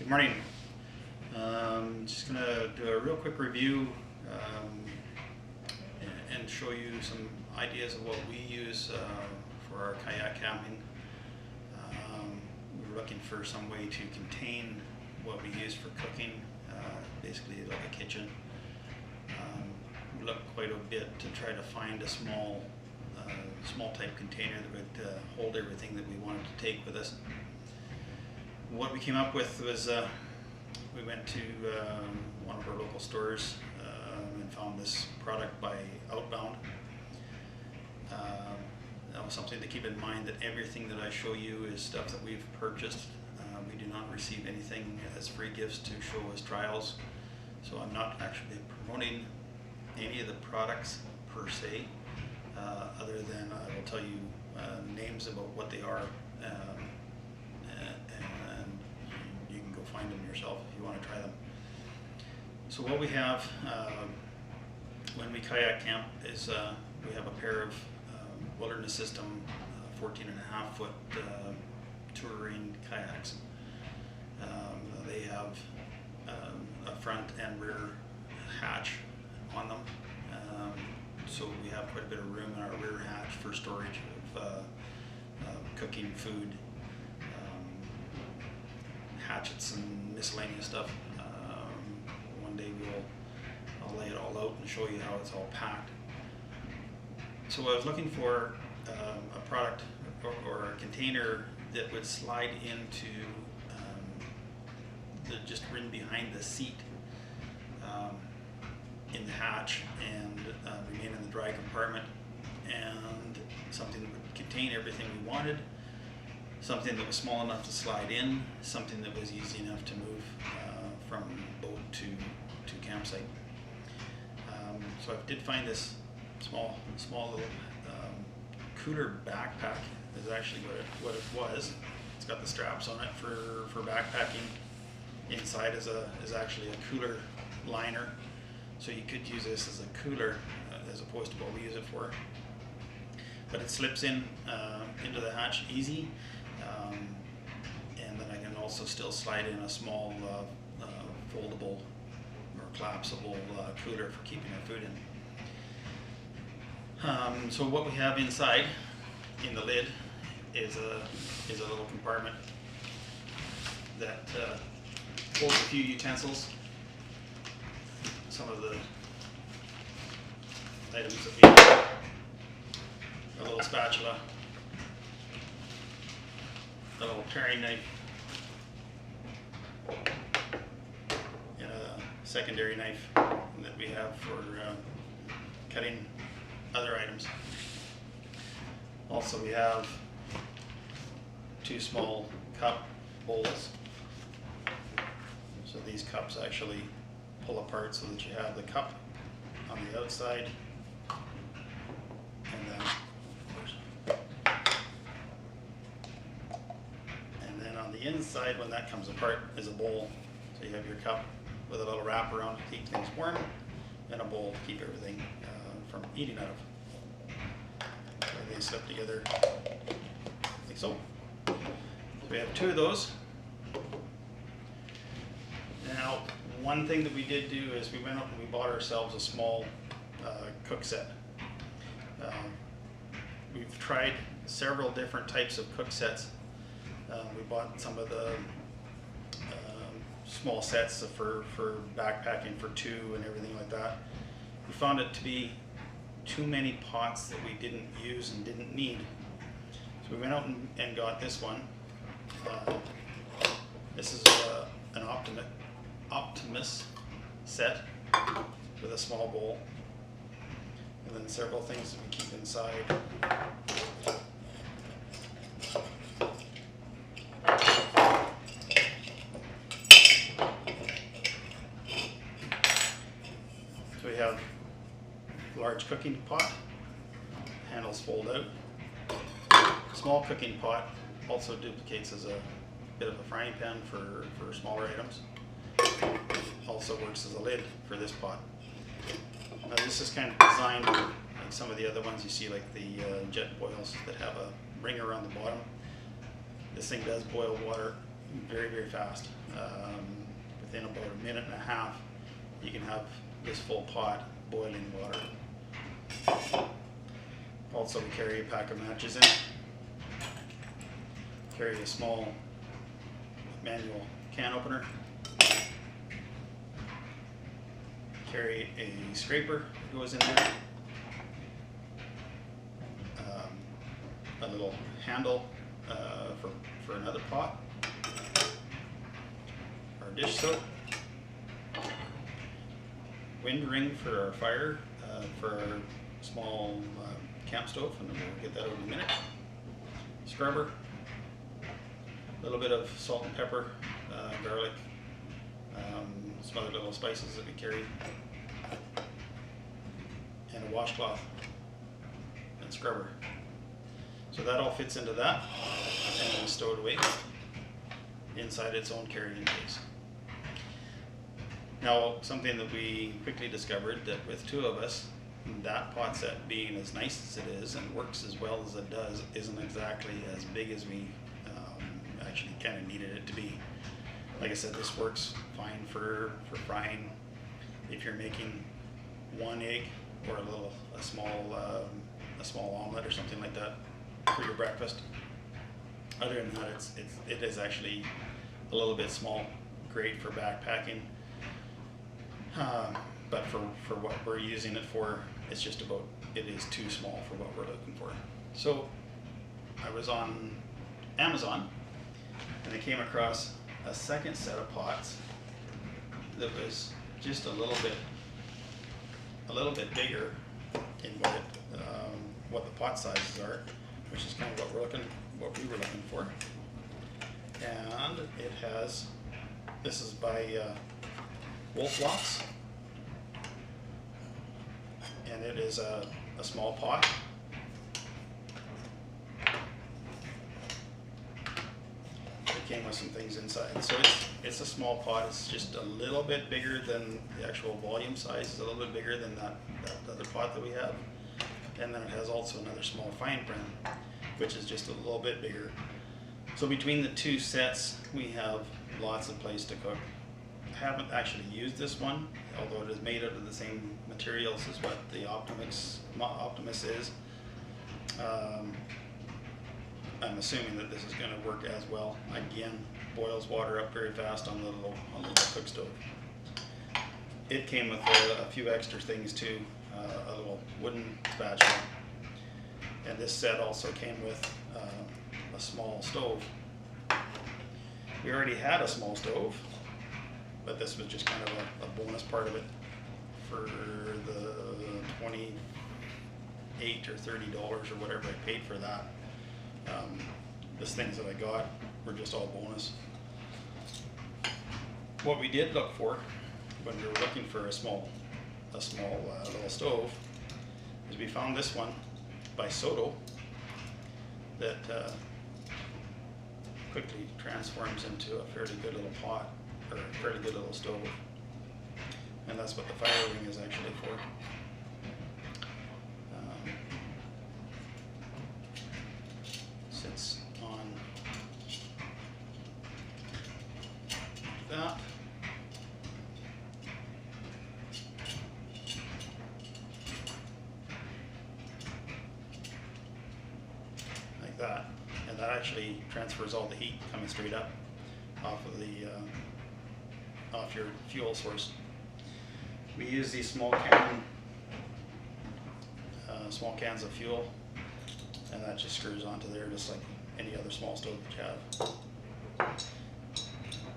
Good morning. Just going to do a real quick review and show you some ideas of what we use for our kayak camping. We were looking for some way to contain what we use for cooking, basically like a kitchen. We looked quite a bit to try to find a small type container that would hold everything that we wanted to take with us. What we came up with was we went to one of our local stores and found this product by Outbound. That was something to keep in mind, that everything that I show you is stuff that we've purchased. We do not receive anything as free gifts to show as trials, so I'm not actually promoting any of the products per se, other than I will tell you names about what they are. You can go find them yourself if you want to try them. So what we have when we kayak camp is we have a pair of Wilderness System 14.5-foot touring kayaks. They have a front and rear hatch on them, so we have quite a bit of room in our rear hatch for storage of cooking food, hatchets and miscellaneous stuff. One day I'll lay it all out and show you how it's all packed. So I was looking for a product or a container that would slide into just in behind the seat in the hatch and remain in the dry compartment, and something that would contain everything we wanted. Something that was small enough to slide in, something that was easy enough to move from boat to campsite. So I did find this small little cooler backpack is actually what it was. It's got the straps on it for backpacking. Inside is actually a cooler liner, so you could use this as a cooler as opposed to what we use it for. But it slips in into the hatch easy. And then I can also still slide in a small foldable or collapsible cooler for keeping our food in. So what we have inside in the lid is a little compartment that holds a few utensils. Some of the items that we have: a little spatula, a little paring knife, and a secondary knife that we have for cutting other items. Also, we have two small cup bowls. So these cups actually pull apart so that you have the cup on the outside, and then on the inside, when that comes apart, is a bowl. So you have your cup with a little wrap around to keep things warm, and a bowl to keep everything from eating out of. So they slip together like so. So we have two of those. Now, one thing that we did do is we went up and we bought ourselves a small cook set. We've tried several different types of cook sets. We bought some of the small sets for backpacking for two and everything like that. We found it to be too many pots that we didn't use and didn't need. So we went out and got this one. This is an Optimus set with a small bowl, and then several things that we keep inside. So we have a large cooking pot, handles fold out. Small cooking pot also duplicates as a bit of a frying pan for smaller items. Also works as a lid for this pot. Now this is kind of designed like some of the other ones you see, like the jet boils that have a ring around the bottom. This thing does boil water very, very fast. Within about a minute and a half, you can have this full pot boiling water. Also, we carry a pack of matches in it. Carry a small manual can opener. Carry a scraper that goes in there. A little handle for another pot. Our dish soap. Wind ring for our fire, for our small camp stove, and we'll get that out in a minute. Scrubber. A little bit of salt and pepper, garlic, some other little spices that we carry, and a washcloth and scrubber. So that all fits into that, and then stowed away inside its own carrying case. Now, something that we quickly discovered, that with two of us, that pot set, being as nice as it is and works as well as it does, isn't exactly as big as we actually kind of needed it to be. Like I said, this works fine for frying. If you're making one egg or a small omelet or something like that for your breakfast. Other than that, it is actually a little bit small, great for backpacking. But for what we're using it for, it is too small for what we're looking for. So I was on Amazon and I came across a second set of pots that was just a little bit bigger in what the pot sizes are, which is kind of what we were looking for. And it has, this is by Wolf Locks, and it is a small pot. It came with some things inside. So it's a small pot. It's just a little bit bigger than the actual volume size. It's a little bit bigger than that other pot that we have. And then it has also another small fine print, which is just a little bit bigger. So between the two sets, we have lots of place to cook. I haven't actually used this one, although it is made out of the same materials as what the Optimus is. I'm assuming that this is going to work as well. Again, boils water up very fast on the little cook stove. It came with a few extra things too, a little wooden spatula, and this set also came with a small stove. We already had a small stove, but this was just kind of a bonus part of it for the $28 or $30 or whatever I paid for that. These things that I got were just all bonus. What we did look for when we were looking for a small little stove is we found this one by Soto that quickly transforms into a fairly good little pot, or a fairly good little stove, and that's what the fire ring is actually for. Sits on that. Like that, and that actually transfers all the heat coming straight up off of off your fuel source. We use these small cans of fuel, and that just screws onto there just like any other small stove that you have,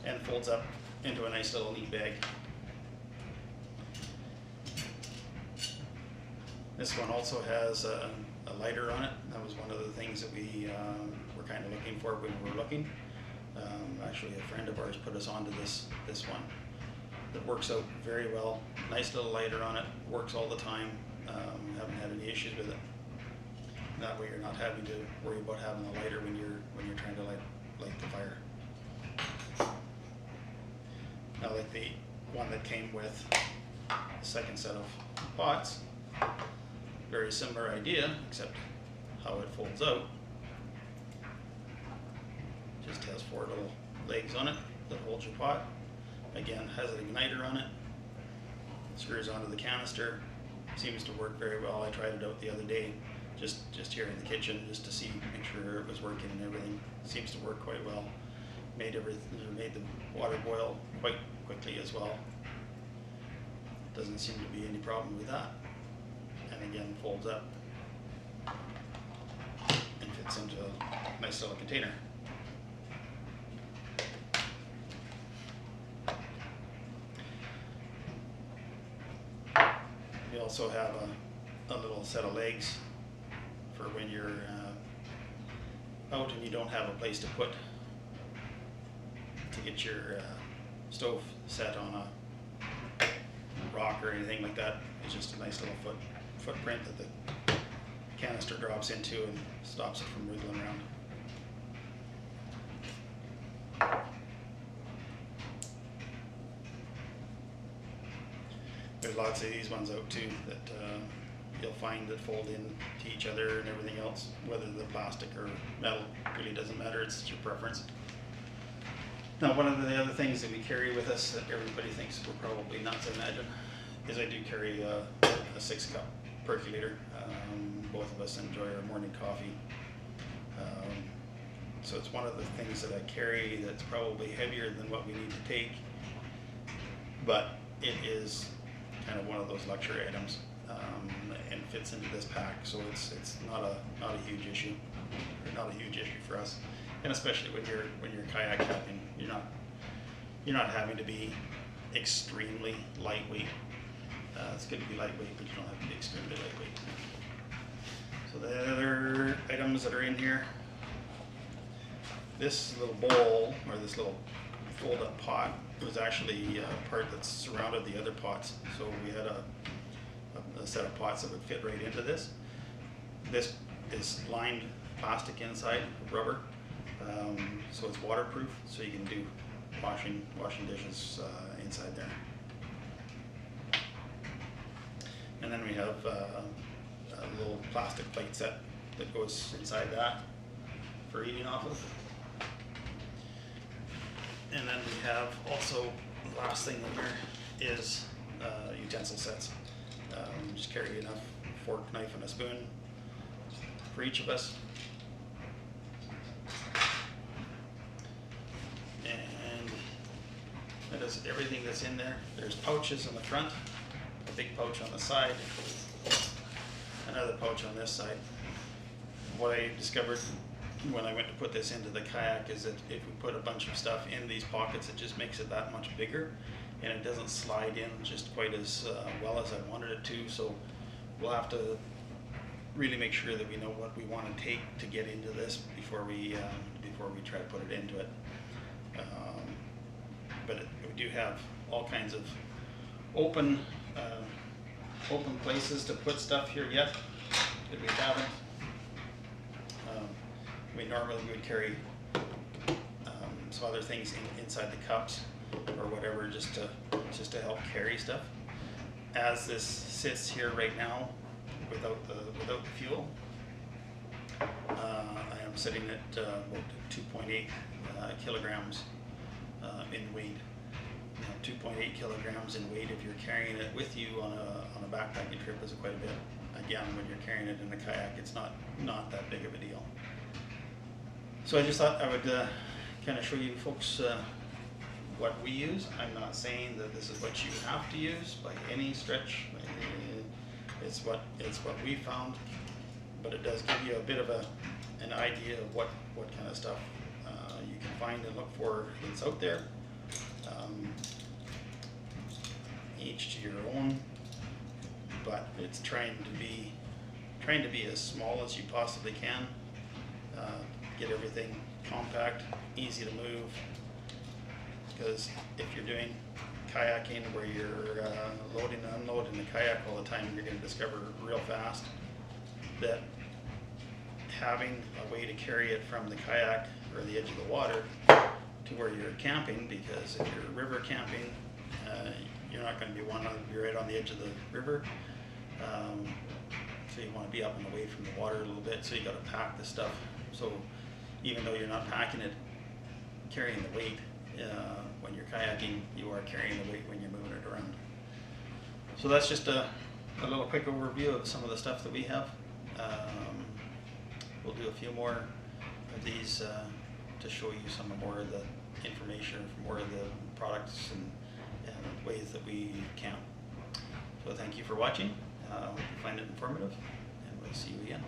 and folds up into a nice little neat bag. This one also has a lighter on it. That was one of the things that we were kind of looking for when we were looking. Actually, a friend of ours put us onto this one. That works out very well. Nice little lighter on it. Works all the time. Haven't had any issues with it. That way, you're not having to worry about having a lighter when you're trying to light the fire. Now, like the one that came with the second set of pots, very similar idea, except how it folds out. Just has four little legs on it that holds your pot. Again, has an igniter on it, screws onto the canister, seems to work very well. I tried it out the other day, just here in the kitchen, just to see, make sure it was working and everything. Seems to work quite well. Made the water boil quite quickly as well. Doesn't seem to be any problem with that. And again, folds up and fits into a nice little container. We also have a little set of legs for when you're out and you don't have a place to get your stove set on a rock or anything like that. It's just a nice little footprint that the canister drops into and stops it from wiggling around. There's lots of these ones out too that you'll find that fold in to each other and everything else. Whether they're plastic or metal really doesn't matter, it's your preference. Now, one of the other things that we carry with us that everybody thinks we're probably nuts, I imagine, is I do carry a 6-cup percolator. Both of us enjoy our morning coffee. So it's one of the things that I carry that's probably heavier than what we need to take, but it is kind of one of those luxury items, and fits into this pack, so it's not a huge issue, or not a huge issue for us. And especially when you're kayak camping, you're not having to be extremely lightweight. It's good to be lightweight, but you don't have to be extremely lightweight. So the other items that are in here, this little bowl, or this little fold-up pot, was actually a part that surrounded the other pots. So we had a set of pots that would fit right into this. This is lined plastic inside, rubber. So it's waterproof, so you can do washing dishes inside there. And then we have a little plastic plate set that goes inside that for eating off of. And then we have also, the last thing in here is utensil sets. Just carry enough fork, knife, and a spoon for each of us. And that is everything that's in there. There's pouches in the front, a big pouch on the side, another pouch on this side. What I discovered when I went to put this into the kayak is that if we put a bunch of stuff in these pockets, it just makes it that much bigger, and it doesn't slide in just quite as well as I wanted it to. So we'll have to really make sure that we know what we want to take to get into this before we try to put it into it. But we do have all kinds of open places to put stuff here yet that we haven't. Normally we would carry some other things inside the cups or whatever, just to help carry stuff. As this sits here right now, without the fuel, I am sitting at about 2.8 kilograms in weight. 2.8 kilograms in weight, if you're carrying it with you on a backpacking trip, is quite a bit. Again, when you're carrying it in a kayak, it's not that big of a deal. So I just thought I would kind of show you folks what we use. I'm not saying that this is what you have to use by any stretch. It's what we found, but it does give you a bit of an idea of what kind of stuff you can find and look for that's out there. Each to your own, but it's trying to be as small as you possibly can. Get everything compact, easy to move, because if you're doing kayaking where you're loading and unloading the kayak all the time, you're going to discover real fast that having a way to carry it from the kayak or the edge of the water to where you're camping, because if you're river camping, you're not going to be right on the edge of the river, so you want to be up and away from the water a little bit, so you got to pack the stuff. So even though you're not packing it carrying the weight. When you're kayaking, you are carrying the weight when you're moving it around. So that's just a little quick overview of some of the stuff that we have. We'll do a few more of these to show you some more of the information, more of the products and ways that we camp. So thank you for watching. Hope you find it informative, and we'll see you again.